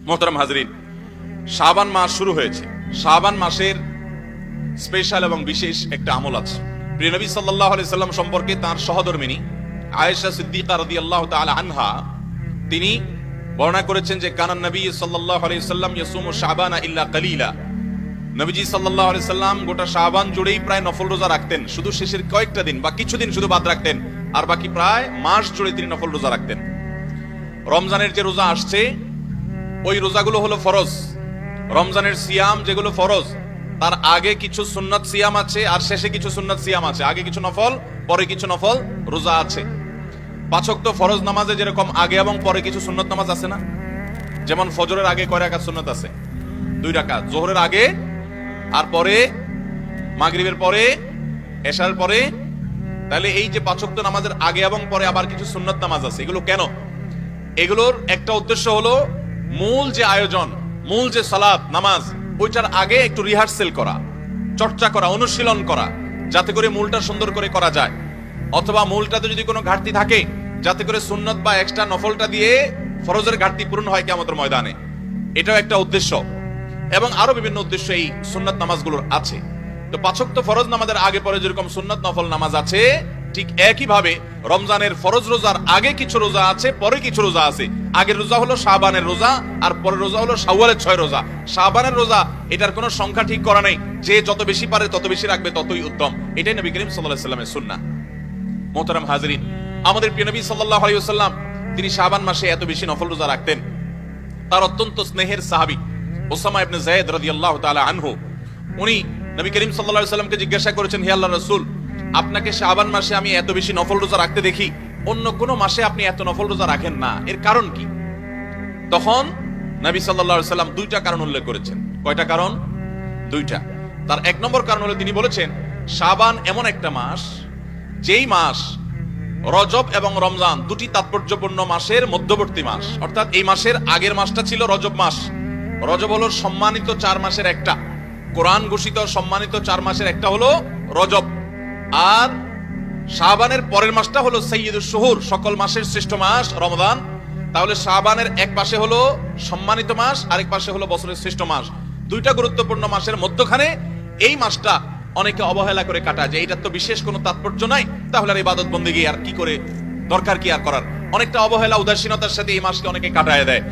মোহতারাম হাজরিন, শাবান মাস শুরু হয়েছে। শাবান মাসের স্পেশাল এবং বিশেষ একটা আমল আছে। প্রিয় নবী সাল্লাল্লাহু আলাইহি সাল্লাম সম্পর্কে তার সহধর্মিনী আয়েশা সিদ্দিকা রাদিয়াল্লাহু তাআলা আনহা তিনি বর্ণনা করেছেন যে কানান নবী সাল্লাল্লাহু আলাইহি সাল্লাম ইয়াসুমু শাবানা ইল্লা কালিলা। নবীজি সাল্লাল্লাহু আলাইহি সাল্লাম গোটা শাবান জুড়েই প্রায় নফল রোজা রাখতেন, শুধু শেষের কয়েকটা দিন বা কিছুদিন শুধু বাদ রাখতেন, আর বাকি প্রায় মাস জুড়ে তিনি নফল রোজা রাখতেন। রমজানের যে রোজা আসছে ওই রোজাগুলো হলো ফরজ। রমজানের সিয়াম যেগুলো ফরজ, তার আগে কিছু সুন্নাত সিয়াম আছে আর শেষে কিছু সুন্নাত সিয়াম আছে। আগে কিছু নফল, পরে কিছু নফল রোজা আছে। পাঁচ ওয়াক্ত ফরজ নামাজে যেরকম আগে এবং পরে কিছু সুন্নাত নামাজ আছে না? যেমন ফজরের আগে কয় রাকাত সুন্নাত আছে? 2 রাকাত। যোহরের আগে আর পরে, মাগরিবের পরে, এশার পরে। তাহলে এই যে পাঁচ ওয়াক্ত নামাজের আগে এবং পরে আবার কিছু সুন্নাত নামাজ আছে, এগুলো কেন? এগুলোর একটা উদ্দেশ্য হলো মূল যে আয়োজন, মূল যে সালাত নামাজ, ওইটার আগে একটু রিহার্সেল করা, চর্চা করা, অনুশীলন করা, যাতে করে মূলটা সুন্দর করে করা যায়। অথবা মূলটাতে যদি কোনো ঘাটতি থাকে, যাতে করে সুন্নত বা এক্সট্রা নফলটা দিয়ে ফরজের ঘাটতি পূরণ হয় কিয়ামতের ময়দানে। এটাও একটা উদ্দেশ্য, এবং আরো বিভিন্ন উদ্দেশ্য এই সুন্নাত নামাজগুলোর আছে। তো পাঁচ ওয়াক্ত ফরজ নামাজের আগে পরে যেরকম সুন্নাত নফল নামাজ আছে, ঠিক একই ভাবে রমজানের ফরজ রোজার আগে কিছু রোজা আছে, পরে কিছু রোজা আছে। আগের রোজা হলো শাবানের রোজা, আর পরের রোজা হলো শাওয়ালের 6 রোজা। শাবানের রোজা, এটার কোনো সংখ্যা ঠিক করা নেই, যে যত বেশি পারে তত বেশি রাখবে ততই উত্তম। এটাই নবী করিম সাল্লাল্লাহু আলাইহি ওয়াসাল্লামের সুন্নাহ। মোহতারাম হাজরিন, আমাদের প্রিয় নবী সাল্লাল্লাহু আলাইহি ওয়াসাল্লাম তিনি শাবান মাসে এত বেশি নফল রোজা রাখতেন। তার অত্যন্ত স্নেহের সাহাবী উসামা ইবনে যায়েদ রাদিয়াল্লাহু তাআলা আনহু, উনি নবী করিম সাল্লাল্লাহু আলাইহি ওয়াসাল্লামকে জিজ্ঞাসা করেছেন, হে আল্লাহর রাসূল, আপনাকে শাবান মাসে আমি এত বেশি নফল রোজা রাখতে দেখি, অন্য কোন মাসে আপনি এত নফল রোজা রাখেন না, এর কারণ কি? তখন নবী সাল্লাল্লাহু আলাইহি ওয়াসাল্লাম 2টা কারণ উল্লেখ করেছেন। কয়টা কারণ? 2টা। তার 1 নম্বর কারণ হলো তিনি বলেছেন, শাবান এমন একটা মাস, যেই মাস রজব এবং রমজান দুটি তাৎপর্যপূর্ণ মাসের মধ্যবর্তী মাস। অর্থাৎ এই মাসের আগের মাসটা ছিল রজব মাস। রজব হলো সম্মানিত 4 মাসের একটা, কোরআন ঘোষিত সম্মানিত 4 মাসের একটা হলো রজব। আর শাবানের পরের মাসটা হলো সাইয়্যিদুশ শুহুর, সকল মাসের শ্রেষ্ঠ মাস রমজান। তাহলে শাবানের এক পাশে হলো সম্মানিত মাস, আরেক পাশে হলো বছরের শ্রেষ্ঠ মাস। 2টা গুরুত্বপূর্ণ মাসের মধ্যখানে এই মাসটা অনেকে অবহেলা করে কাটায়, যে এটা তো বিশেষ কোনো তাৎপর্য নাই, তাহলে আর ইবাদত বন্দেগী আর কি করে, দরকার কি আর করার। অনেকটা অবহেলা, উদাসীনতার সাথে এই মাসকে অনেকে কাটায় দেয়।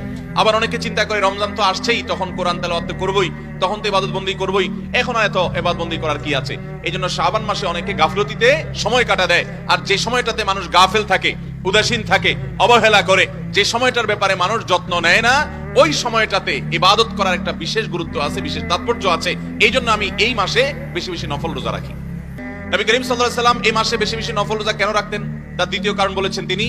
আবার অনেকে চিন্তা করে রমজান তো আসছেই, তখন কোরআন তেলাওয়াত করবই, তখন তো ইবাদত বন্দেগী করবই, এখন আর এত ইবাদত বন্দেগী করার কি আছে। এই জন্য শাবান মাসে অনেকে গাফলতিতে সময় কাটা দেয়। আর যে সময়টাতে মানুষ গাফেল থাকে, উদাসীন থাকে, অবহেলা করে, যে সময়টার ব্যাপারে মানুষ যত্ন নেয় না, ওই সময়টাতে ইবাদত করার একটা বিশেষ গুরুত্ব আছে, বিশেষ তাৎপর্য আছে। এই জন্য আমি এই মাসে বেশি বেশি নফল রোজা রাখি। নবী করিম সাল্লাল্লাহু আলাইহি সাল্লাম এই মাসে বেশি বেশি নফল রোজা কেন রাখতেন? তার দ্বিতীয় কারণ বলেছেন তিনি,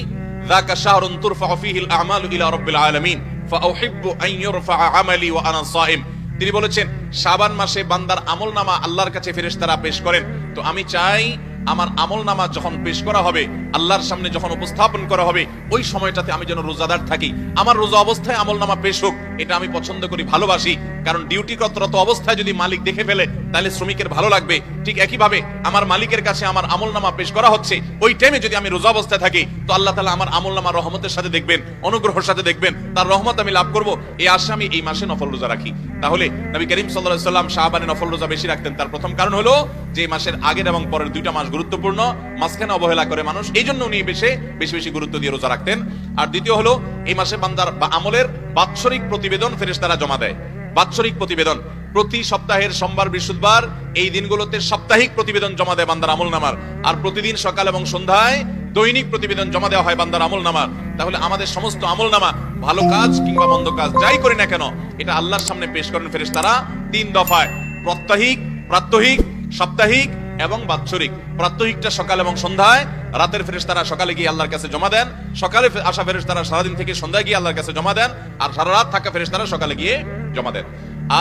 যাকা শাহরুন তুরফাউ ফীহিল আমালু ইলা রাব্বিল আলামিন ফাউহিব্বু আন ইউরফা আমালি ওয়া আনা সাইম। তিনি বলেছেন, শাবান মাসে বান্দার আমলনামা আল্লাহর কাছে ফেরেশতারা পেশ করেন। তো আমি চাই আমার আমলনামা যখন পেশ করা হবে, আল্লাহর সামনে যখন উপস্থাপন করা হবে, ওই সময়টাতে আমি যেন রোজাদার থাকি। আমার রোজা অবস্থায় আমলনামা পেশ হোক, এটা আমি পছন্দ করি, ভালোবাসি। কারণ ডিউটি কর্তরত অবস্থায় যদি মালিক দেখে ফেলে, তাহলে শ্রমিকের ভালো লাগবে। ঠিক একইভাবে আমার মালিকের কাছে আমার আমলনামা পেশ করা হচ্ছে, ওই টাইমে যদি আমি রোজা অবস্থায় থাকি, তো আল্লাহ তাআলা আমার আমলনামা রহমতের সাথে দেখবেন, অনুগ্রহের সাথে দেখবেন, তার রহমত আমি লাভ করব। এই আশা আমি এই মাসে নফল রোজা রাখি। তাহলে নবী করিম সাল্লাল্লাহু আলাইহি ওয়াসাল্লাম শাবানে নফল রোজা বেশি রাখতেন। তার প্রথম কারণ হলো যে এই মাসের আগের এবং পরের 2টা মাস গুরুত্বপূর্ণ, মাঝখানে অবহেলা করে মানুষ, এই জন্য উনি বেশি বেশি গুরুত্ব দিয়ে রোজা রাখতেন। আর দ্বিতীয় হলো এই মাসে বান্দার বা আমলের বাৎসরিক প্রতিবেদন ফেরেশতারা জমা দেয়। বাৎসরিক প্রতিবেদন প্রতি সপ্তাহের সোমবার, বৃহস্পতিবার এই দিনগুলোতে সাপ্তাহিক প্রতিবেদন জমা দেয় বান্দার আমলনামার। আর প্রতিদিন সকাল এবং সন্ধ্যায় দৈনিক প্রতিবেদন জমা দেওয়া হয় বান্দার আমলনামার। তাহলে আমাদের সমস্ত আমলনামা, ভালো কাজ কিংবা মন্দ কাজ যাই করি না কেন, এটা আল্লাহর সামনে পেশ করেন ফেরেশতারা 3 দফায়, প্রাত্যহিক, প্রাত্যহিক, সাপ্তাহিক এবং বাৎসরিক। প্রাত্যহিকটা সকাল এবং সন্ধ্যায়, রাতের ফেরেশতারা সকালে গিয়ে আল্লাহর কাছে জমা দেন, সকালে আসা ফেরেশতারা সারাদিন থেকে সন্ধ্যায় গিয়ে আল্লাহর কাছে জমা দেন, আর সারা রাত থাকা ফেরেশতারা সকালে গিয়ে জমা দেন।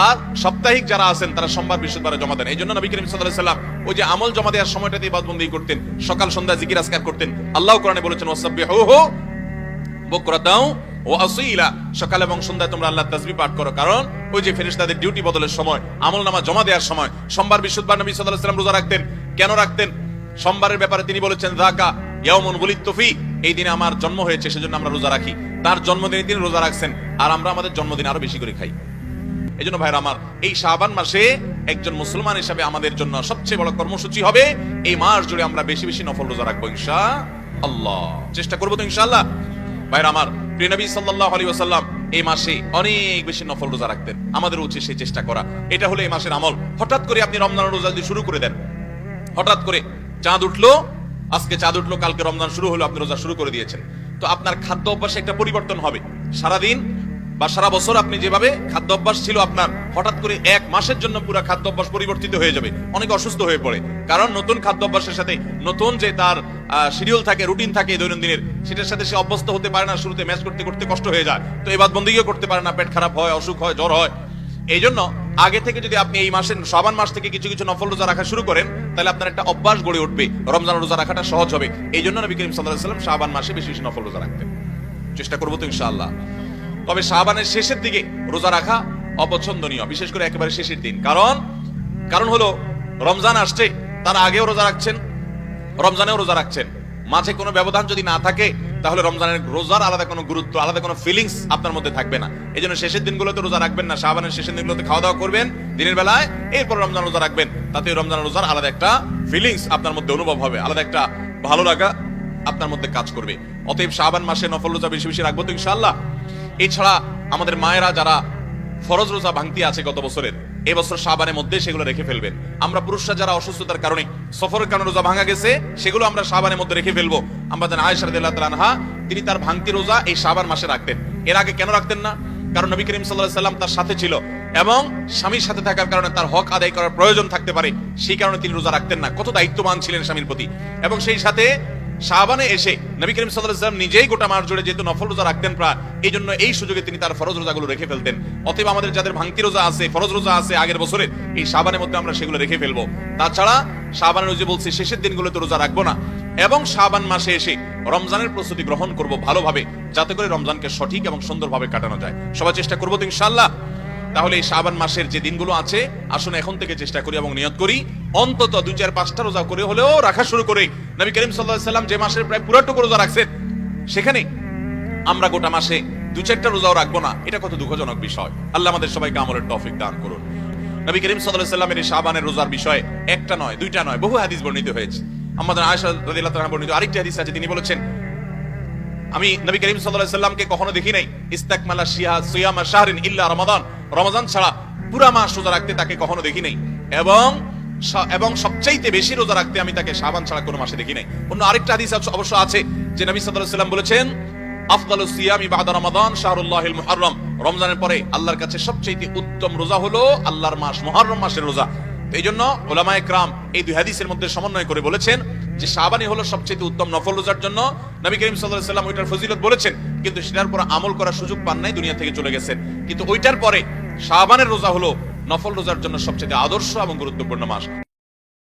আর সাপ্তাহিক যারা আছেন তারা সোমবার, বৃহস্পতিবারে জমা দেন। এই জন্য নবী করিম সাল্লাল্লাহু আলাইহি ওয়াসাল্লাম ওই যে আমল জমা দেওয়ার সময়টাতে ইবাদত বন্দেগী করতেন, সকাল সন্ধ্যা জিকির আজকার করতেন। আল্লাহ কোরআনে বলেছেন, ওয়াসাব্বিহুহু বুকরাতাও ওয়া আসীলা, সকাল এবং সন্ধ্যায় তোমরা আল্লাহর তাসবিহ পাঠ করো। কারণ ওই যে ফেরেশতাদের ডিউটি বদলের সময়, আমলনামা জমা দেওয়ার সময়। সোমবার, বৃহস্পতিবার নবী সাল্লাল্লাহু আলাইহি ওয়াসাল্লাম রোজা রাখতেন। কেন রাখতেন? সোমবারের ব্যাপারে তিনি বলেছেন, যাকা ইয়াউমুন বুলিদতু ফি, এই দিনে আমার জন্ম হয়েছে, সেজন্য আমরা রোজা রাখি। তার জন্মদিনে তিনি রোজা রাখছেন, আর আমরা আমাদের জন্মদিন আরো বেশি করে খাই। এই জন্য ভাইরা আমার, এই শাবান মাসে একজন মুসলমান হিসাবে আমাদের জন্য সবচেয়ে বড় কর্মসূচি হবে এই মাস জুড়ে আমরা বেশি বেশি নফল রোজা রাখবো ইনশাআল্লাহ। চেষ্টা করবো তো ইনশাআল্লাহ। ভাইরা আমার, প্রিয় নবী সাল্লাল্লাহু আলাইহি ওয়াসাল্লাম এই মাসে অনেক বেশি নফল রোজা রাখতেন। আমাদের উচিত সেই চেষ্টা করা। এটা হলো এই মাসের আমল। হঠাৎ করে আপনি রমজানের রোজা যদি শুরু করে দেন, হঠাৎ করে চাঁদ উঠলো, আজকে চাঁদ উঠলো, কালকে রমজান শুরু হলো, আপনি রোজা শুরু করে দিয়েছেন, তো আপনার খাদ্য অভ্যাসে একটা পরিবর্তন হবে। সারাদিন বা সারা বছর আপনি যেভাবে খাদ্য অভ্যাস ছিল আপনার, হঠাৎ করে এক মাসের জন্য পুরো খাদ্য অভ্যাস পরিবর্তিত হয়ে যাবে। অনেক অসুস্থ হয়ে পড়ে, কারণ নতুন খাদ্য অভ্যাসের সাথে নতুন যে তার শিডিউল থাকে, রুটিন থাকে দৈনন্দিনের, সেটার সাথে সে অভ্যস্ত হতে পারে না। শুরুতে ম্যাচ করতে করতে কষ্ট হয়ে যায়, তো এবার বন্দিও করতে পারে না, পেট খারাপ হয়, অসুখ হয়, জ্বর হয়। এই জন্য আগে থেকে যদি আপনি এই মাসের শাবান মাস থেকে কিছু কিছু নফল রোজা রাখা শুরু করেন, তাহলে আপনার একটা অভ্যাস গড়ে উঠবে, রমজান রোজা রাখাটা সহজ হবে। এই জন্য নবী করিম সাল্লাল্লাহু আলাইহি ওয়াসাল্লাম শাবান মাসে বেশি বেশি নফল রোজা রাখতেন। চেষ্টা করবো তো ইনশাআল্লাহ। তবে শাবানের শেষের দিকে রোজা রাখা অপছন্দনীয়, বিশেষ করে একেবারে শেষের দিন। কারণ হলো রমজান আসছে, তার আগেও রোজা রাখছেন, রমজানেও রোজা রাখছেন, মাঝে কোনো ব্যবধান যদি না থাকে তাহলে রমজানের রোজার আলাদা কোনো গুরুত্ব, আলাদা কোনো ফিলিংস আপনার মধ্যে থাকবে না। এই জন্য শেষের দিনগুলোতে রোজা রাখবেন না, শাবানের শেষের দিনগুলোতে খাওয়া দাওয়া করবেন দিনের বেলায়, এরপর রমজান রোজা রাখবেন। তাতে রমজান রোজার আলাদা একটা ফিলিংস আপনার মধ্যে অনুভব হবে, আলাদা একটা ভালো লাগা আপনার মধ্যে কাজ করবে। অতএব শাবান মাসে নফল রোজা বেশি বেশি রাখবো তো ইনশাআল্লাহ। এছাড়া আমাদের মায়েরা যারা ফরজ রোজা ভাঙতি আছে গত বছরের, এবছর শাবানের মধ্যে সেগুলো রেখে ফেলবেন। আমরা পুরুষরা যারা অসুস্থতার কারণে, সফরের কারণে রোজা ভাঙা গেছে, সেগুলো আমরা শাবানের মধ্যে রেখে ফেলবো। আমরা জানি আয়েশা রাদিয়াল্লাহু তাআলা আনহা, তিনি তার ভাঙতি রোজা এই শাবান মাসে রাখতেন। এর আগে কেন রাখতেন না? কারণ নবী করিম সাল্লাল্লাহু আলাইহি ওয়াসাল্লাম তার সাথে ছিল এবং স্বামীর সাথে থাকার কারণে তার হক আদায় করার প্রয়োজন থাকতে পারে, সেই কারণে তিনি রোজা রাখতেন না। কত দায়িত্ববান ছিলেন স্বামীর প্রতি। এবং সেই সাথে শাবানে এসে নবী করিম সাল্লাল্লাহু আলাইহি ওয়াসাল্লাম নিজেই গোটা মাস জুড়ে যেহেতু নফল রোজা রাখতেন প্রায়, এই জন্য এই সুযোগে তিনি তার ফরজ রোজাগুলো রেখে ফেলতেন। অতএব আমাদের যাদের ভাঙতি রোজা আছে, ফরজ রোজা আছে আগের বছরের, এই শাবানের মধ্যে আমরা সেগুলো রেখে ফেলবো। তাছাড়া শাবানের রোজা বলছি শেষের দিনগুলোতে রোজা রাখবো না, এবং শাবান মাসে এসে রমজানের প্রস্তুতি গ্রহণ করব ভালোভাবে, যাতে করে রমজানকে সঠিক এবং সুন্দরভাবে কাটানো যায়। সবাই চেষ্টা করবো তো ইনশাআল্লাহ। তাহলে এই শাবান মাসের যে দিনগুলো আছে, আসুন এখন থেকে চেষ্টা করি এবং নিয়ত করি অন্তত 2-4-5টা রোজা করে হলেও রাখা শুরু করে। নবী করিম সাল্লাল্লাহু আলাইহি ওয়াসাল্লাম যে মাসের প্রায় পুরোটুকু রোজা রাখছেন, সেখানে আমরা গোটা মাসে 2-4টা রোজাও রাখবো না, এটা কত দুঃখজনক বিষয়। আল্লাহ আমাদের সবাইকে আমলের তৌফিক দান করুন। নবী করিম সাল্লাল্লাহু আলাইহি ওয়াসাল্লামের এই শাবানের রোজার বিষয়ে একটা নয়, 2টা নয়, বহু হাদিস বর্ণিত হয়েছে। আমাদের আয়েশা রাদিয়াল্লাহু তাআলা বর্ণিত আরেকটি হাদিস আছে, তিনি বলেছেন, আমি নবী করিম সাল্লাল্লাহু আলাইহি ওয়াসাল্লামকে কখনো দেখি নাই ইস্তাকমালা সিয়ামা শাহরিন ইল্লা রমাদান, রমজান ছাড়া পুরা মাস রোজা রাখতে তাকে কখনো দেখি নাই, এবং সবচাইতে বেশি রোজা রাখতে আমি তাকে শাবান ছাড়া কোনো মাসে দেখি নাই। অন্য আরেকটা হাদিস অবশ্য আছে যে নবী সাল্লাল্লাহু আলাইহি ওয়াসাল্লাম বলেছেন, আফদালুস সিয়ামি বা'দা রমাদান শাহরুল্লাহিল মুহাররম, রমজানের পরে আল্লাহর কাছে সবচাইতে উত্তম রোজা হলো আল্লাহর মাস মুহররম মাসের রোজা। এই জন্য উলামায়ে কেরাম এই দুই হাদিসের মধ্যে সমন্বয় করে বলেছেন যে শাবানই হলো সবচেয়ে উত্তম নফল রোজার জন্য। নবী করিম সাল্লাল্লাহু আলাইহি ওয়াসাল্লাম ওইটার ফজিলত বলেছেন, কিন্তু সেটার পর আমল করার সুযোগ পান নাই, দুনিয়া থেকে চলে গেছেন। কিন্তু ওইটার পরে শাবানের রোজা হলো নফল রোজার জন্য সবচেয়ে আদর্শ এবং গুরুত্বপূর্ণ মাস।